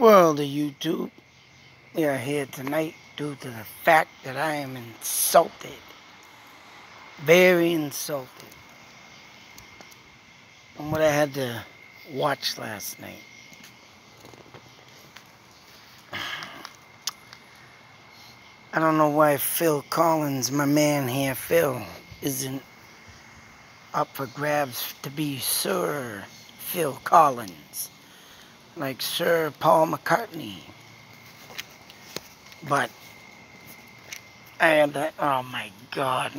World of YouTube, we are here tonight due to the fact that I am insulted. Very insulted. From what I had to watch last night. I don't know why Phil Collins, my man here, Phil, isn't up for grabs to be Sir Phil Collins, like Sir Paul McCartney. But I had that, oh my God.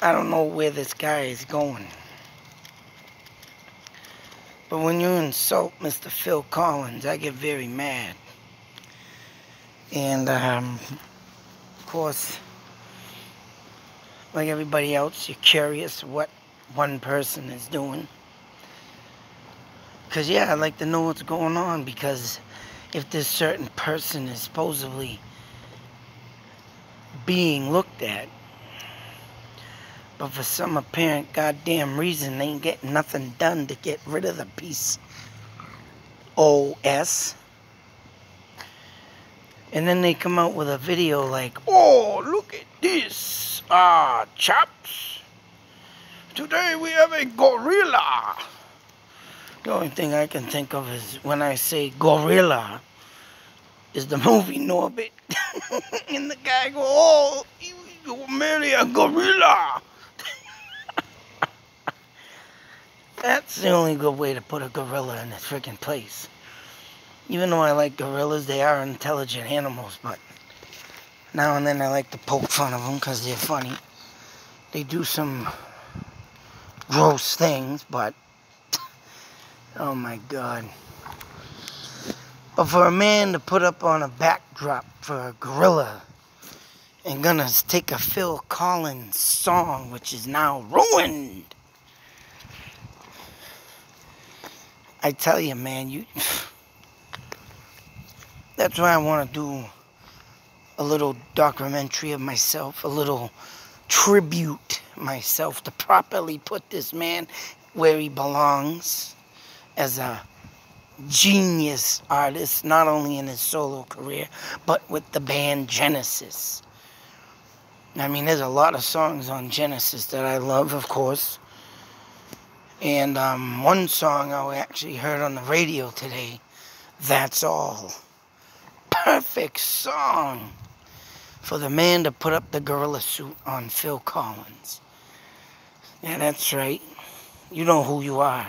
I don't know where this guy is going. But when you insult Mr. Phil Collins, I get very mad. And, of course, like everybody else, you're curious what one person is doing. Because, yeah, I'd like to know what's going on, because if this certain person is supposedly being looked at, but for some apparent goddamn reason, they ain't getting nothing done to get rid of the piece OS. And then they come out with a video like, oh, look at this, chaps. Today we have a gorilla. The only thing I can think of is when I say gorilla is the movie Norbit. And the guy go, oh, you're merely a gorilla. That's the only good way to put a gorilla in its freaking place. Even though I like gorillas, they are intelligent animals, but now and then I like to poke fun of them because they're funny. They do some gross things, but oh my God. But for a man to put up on a backdrop for a gorilla and gonna take a Phil Collins song, which is now ruined, I tell you, man, that's why I want to do a little documentary of myself, a little tribute myself to properly put this man where he belongs as a genius artist, not only in his solo career, but with the band Genesis. I mean, there's a lot of songs on Genesis that I love, of course. And one song I actually heard on the radio today, That's All. Perfect song for the man to put up the gorilla suit on Phil Collins. Yeah, that's right. You know who you are.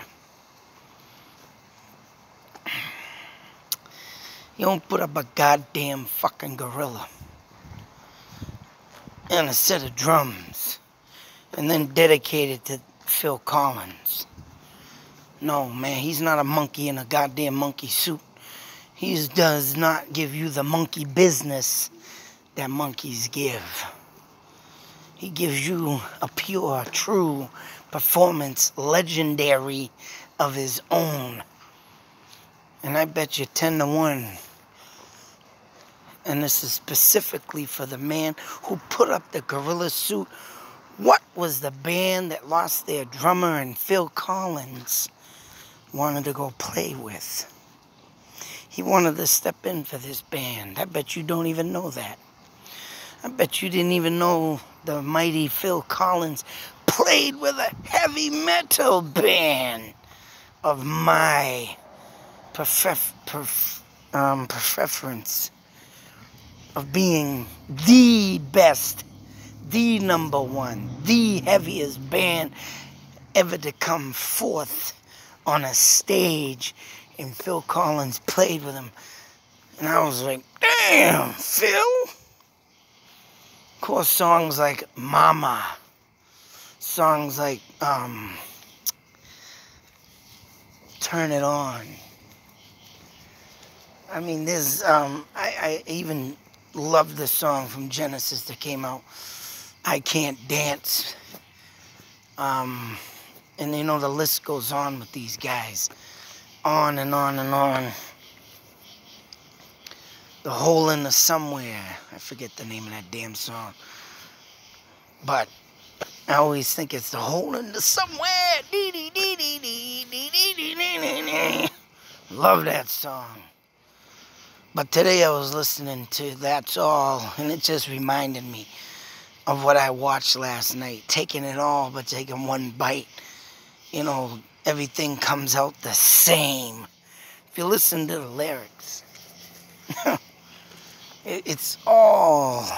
You don't put up a goddamn fucking gorilla and a set of drums and then dedicate it to Phil Collins. No, man, he's not a monkey in a goddamn monkey suit. He does not give you the monkey business that monkeys give. He gives you a pure, true performance, legendary of his own. And I bet you 10 to 1. And this is specifically for the man who put up the gorilla suit. What was the band that lost their drummer and Phil Collins wanted to go play with? He wanted to step in for this band. I bet you don't even know that. I bet you didn't even know the mighty Phil Collins played with a heavy metal band of my preference of being the best, the number one, the heaviest band ever to come forth on a stage, and Phil Collins played with him. And I was like, damn, Phil. Of course, songs like Mama, songs like Turn It On. I mean, there's, I even love the song from Genesis that came out, I Can't Dance. And you know, the list goes on with these guys. On and on and on. The Hole in the Somewhere. I forget the name of that damn song. But I always think it's the hole into somewhere. Love that song. But today I was listening to That's All, and it just reminded me of what I watched last night. Taking it all, but taking one bite. You know, everything comes out the same. If you listen to the lyrics, it's all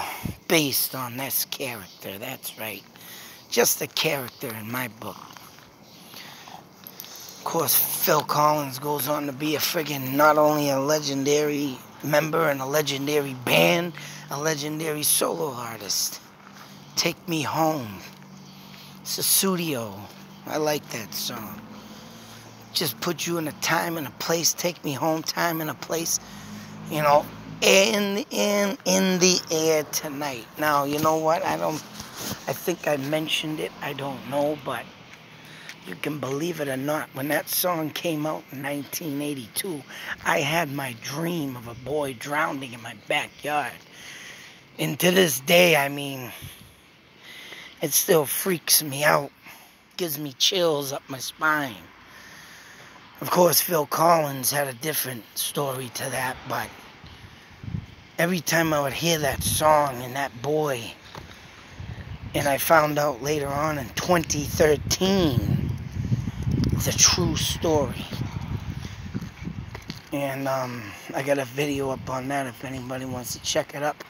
based on this character. That's right. Just a character in my book. Of course, Phil Collins goes on to be a friggin' not only a legendary member and a legendary band, a legendary solo artist. Take Me Home. It's a studio. I like that song. Just put you in a time and a place. Take me home, time and a place. You know, in the air tonight. Now, you know what? I think I mentioned it. I don't know, but you can believe it or not. When that song came out in 1982, I had my dream of a boy drowning in my backyard. And to this day, I mean, it still freaks me out. Gives me chills up my spine. Of course, Phil Collins had a different story to that, but every time I would hear that song and that boy, and I found out later on in 2013, it's a true story. And I got a video up on that if anybody wants to check it up.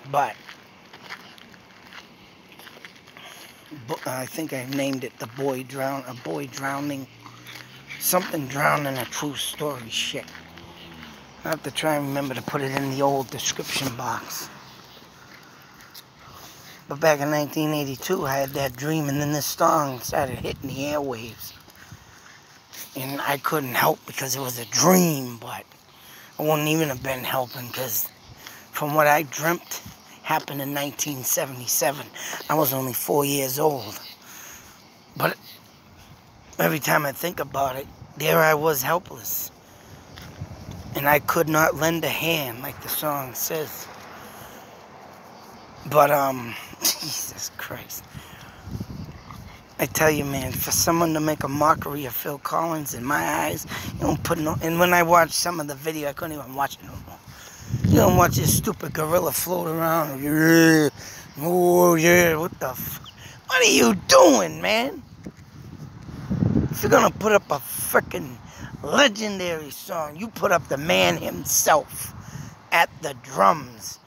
But I think I named it A Boy Drowning, something drowning, a true story shit. I have to try and remember to put it in the old description box. But back in 1982, I had that dream, and then this song started hitting the airwaves. And I couldn't help because it was a dream, but I wouldn't even have been helping because from what I dreamt, happened in 1977. I was only 4 years old. But every time I think about it, there I was helpless. And I could not lend a hand, like the song says. But, Jesus Christ. I tell you, man, for someone to make a mockery of Phil Collins, in my eyes, you don't put no... And when I watched some of the video, I couldn't even watch it no more. You don't watch this stupid gorilla float around. Yeah, oh yeah, what the what are you doing, man? If you're gonna put up a frickin' legendary song, you put up the man himself at the drums.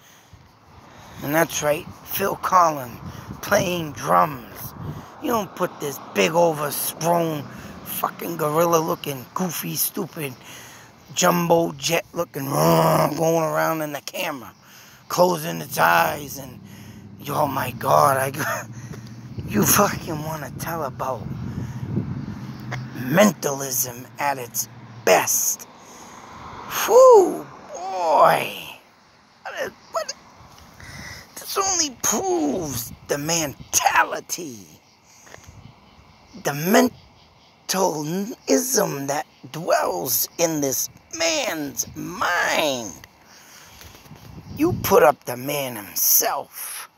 And that's right, Phil Collins playing drums. You don't put this big overthrown fucking gorilla looking goofy, stupid jumbo jet looking going around in the camera, closing its eyes, and oh my God, you fucking want to tell about mentalism at its best. Whew, boy. This only proves the mentality, the mentalism that dwells in this man's mind. You put up the man himself.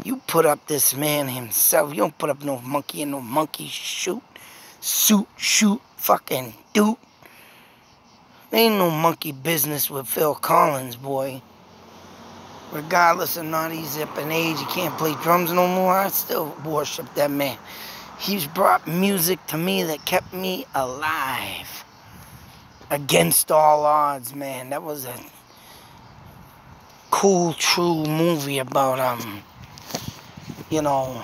You put up this man himself. You don't put up no monkey in no monkey suit, fucking dude. There ain't no monkey business with Phil Collins, boy. Regardless of naughty zip and age, he can't play drums no more. I still worship that man. He's brought music to me that kept me alive. Against all odds, man. That was a cool, true movie about, you know,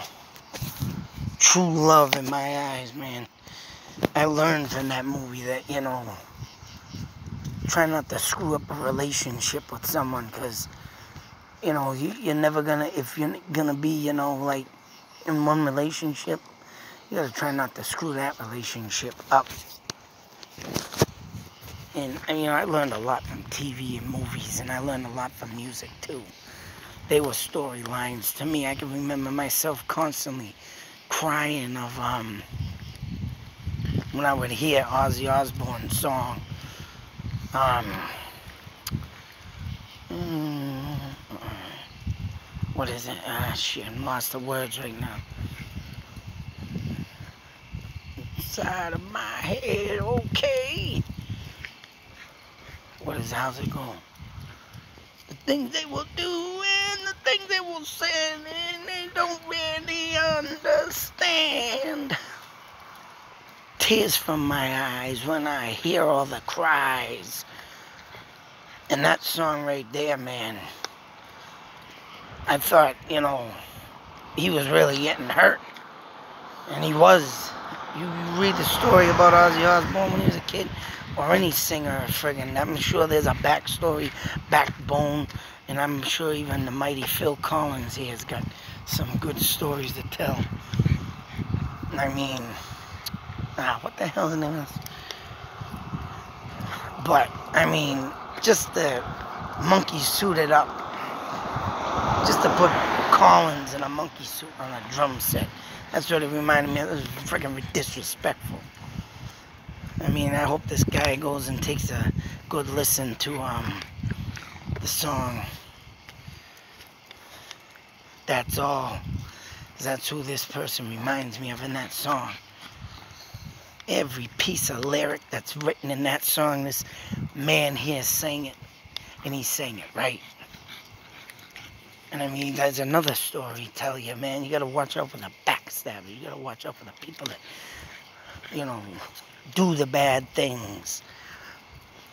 true love in my eyes, man. I learned from that movie that, you know, try not to screw up a relationship with someone, because, you know, you're never gonna, if you're gonna be, you know, like, in one relationship, you gotta try not to screw that relationship up. And, you know, I learned a lot from TV and movies, and I learned a lot from music, too. They were storylines to me. I can remember myself constantly crying of, when I would hear Ozzy Osbourne's song, What is it? Ah, shit, I'm lost the words right now. Inside of my head, okay. How's it going? The things they will do and the things they will say, and they don't really understand. Tears from my eyes when I hear all the cries. And that song right there, man, I thought, he was really getting hurt. And he was. You read the story about Ozzy Osbourne when he was a kid, or any singer, friggin', I'm sure there's a backstory, backbone, and I'm sure even the mighty Phil Collins, he has got some good stories to tell. I mean, what the hell's the name of this? But, I mean, just the monkey suited up, just to put Collins in a monkey suit on a drum set. That's what it reminded me of. It was freaking disrespectful. I mean, I hope this guy goes and takes a good listen to the song That's All. 'Cause that's who this person reminds me of in that song. Every piece of lyric that's written in that song, this man here sang it, and he sang it right. And I mean, there's another story to tell you, man. You gotta watch out for the backstabbers. You gotta watch out for the people that, do the bad things.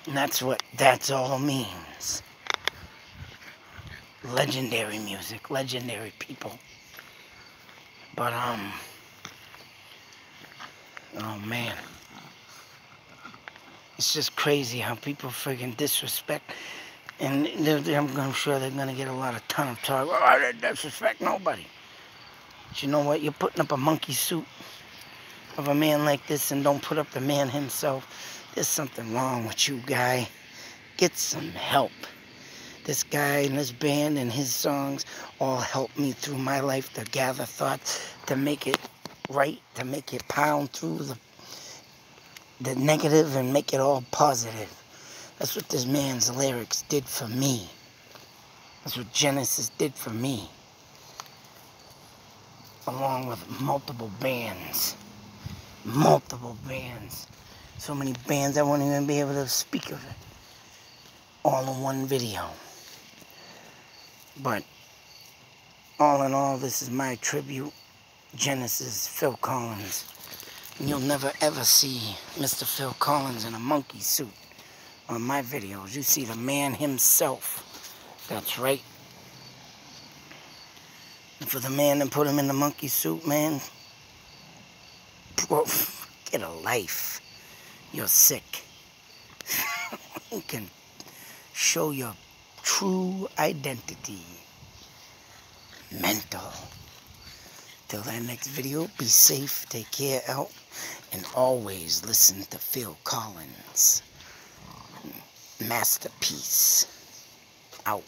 And that's what That's All means. Legendary music, legendary people. But, oh man. It's just crazy how people friggin' disrespect. And I'm sure they're going to get a ton of talk. Oh, I didn't disrespect nobody. But you know what? You're putting up a monkey suit of a man like this and don't put up the man himself. There's something wrong with you, guy. Get some help. This guy and his band and his songs all helped me through my life to gather thoughts, to make it right, to make it pound through the negative and make it all positive. That's what this man's lyrics did for me. That's what Genesis did for me. Along with multiple bands. Multiple bands. So many bands I won't even be able to speak of it. All in one video. But, all in all, this is my tribute. Genesis, Phil Collins. And you'll never ever see Mr. Phil Collins in a monkey suit. On my videos, you see the man himself. That's right. And for the man that put him in the monkey suit, man, bro, get a life. You're sick. You can show your true identity. Mental. Till that next video, be safe, take care out, and always listen to Phil Collins. Masterpiece. Out.